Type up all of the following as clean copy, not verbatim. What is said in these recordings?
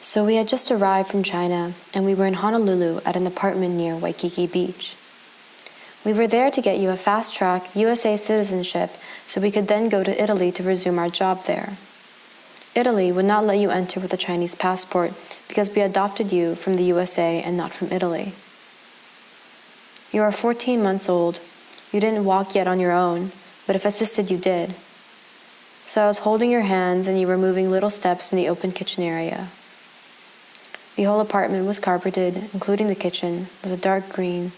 So we had just arrived from China, and we were in Honolulu at an apartment near Waikiki Beach. We were there to get you a fast-track USA citizenship so we could then go to Italy to resume our job there. Italy would not let you enter with a Chinese passport because we adopted you from the USA and not from Italy. You are 14 months old. You didn't walk yet on your own, but if assisted you did. So I was holding your hands and you were moving little steps in the open kitchen area. The whole apartment was carpeted, including the kitchen, with a dark green,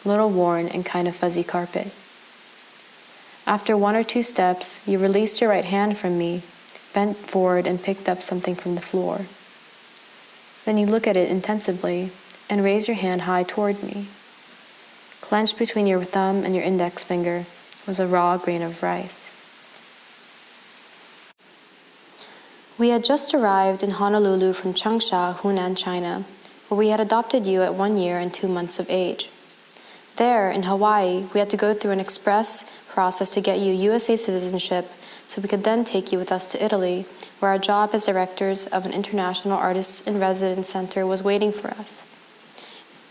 little worn and kind of fuzzy carpet. After 1 or 2 steps, you released your right hand from me, bent forward and picked up something from the floor. Then you look at it intensively and raise your hand high toward me. Clenched between your thumb and your index finger was a raw grain of rice. We had just arrived in Honolulu from Changsha, Hunan, China, where we had adopted you at 1 year and 2 months of age. There, in Hawaii, we had to go through an express process to get you USA citizenship so we could then take you with us to Italy, where our job as directors of an international artists in residence center was waiting for us.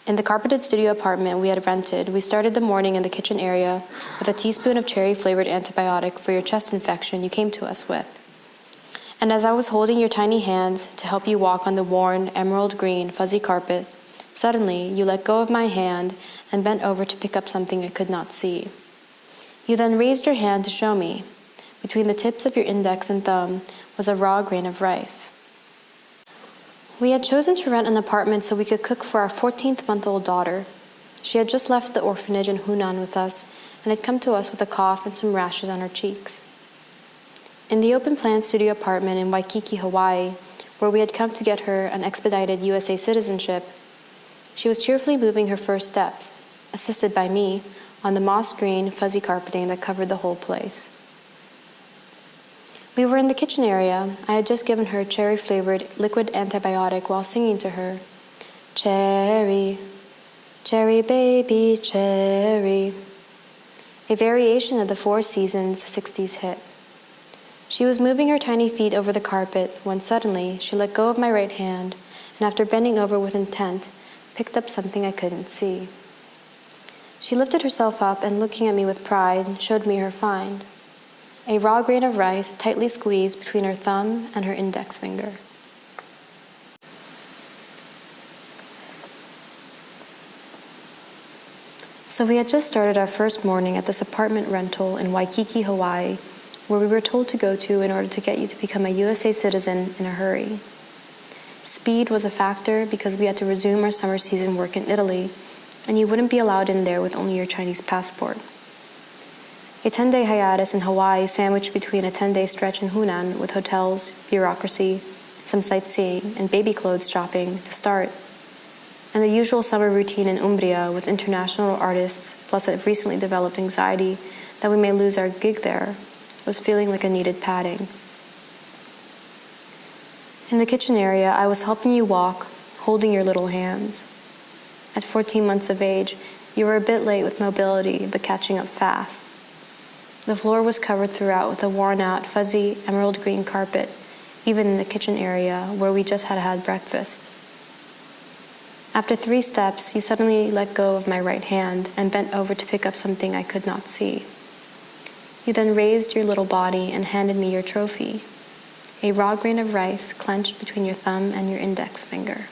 In the carpeted studio apartment we had rented, we started the morning in the kitchen area with a teaspoon of cherry-flavored antibiotic for your chest infection you came to us with. And as I was holding your tiny hands to help you walk on the worn, emerald green, fuzzy carpet, suddenly you let go of my hand and bent over to pick up something I could not see. You then raised your hand to show me. Between the tips of your index and thumb was a raw grain of rice. We had chosen to rent an apartment so we could cook for our 14th-month-old daughter. She had just left the orphanage in Hunan with us and had come to us with a cough and some rashes on her cheeks. In the open-plan studio apartment in Waikiki, Hawaii, where we had come to get her an expedited USA citizenship, she was cheerfully moving her first steps, assisted by me, on the moss-green, fuzzy carpeting that covered the whole place. We were in the kitchen area. I had just given her cherry-flavored liquid antibiotic while singing to her, "Cherry, cherry baby, cherry," a variation of the Four Seasons 60s hit. She was moving her tiny feet over the carpet when suddenly she let go of my right hand and after bending over with intent, picked up something I couldn't see. She lifted herself up and looking at me with pride, showed me her find. A raw grain of rice tightly squeezed between her thumb and her index finger. So we had just started our first morning at this apartment rental in Waikiki, Hawaii, where we were told to go to in order to get you to become a USA citizen in a hurry. Speed was a factor because we had to resume our summer season work in Italy, and you wouldn't be allowed in there with only your Chinese passport. A 10-day hiatus in Hawaii sandwiched between a 10-day stretch in Hunan with hotels, bureaucracy, some sightseeing, and baby clothes shopping to start, and the usual summer routine in Umbria with international artists, plus a recently developed anxiety that we may lose our gig there, was feeling like a needed padding. In the kitchen area, I was helping you walk, holding your little hands. At 14 months of age, you were a bit late with mobility, but catching up fast. The floor was covered throughout with a worn-out, fuzzy, emerald green carpet, even in the kitchen area where we just had breakfast. After 3 steps, you suddenly let go of my right hand and bent over to pick up something I could not see. You then raised your little body and handed me your trophy, a raw grain of rice clenched between your thumb and your index finger.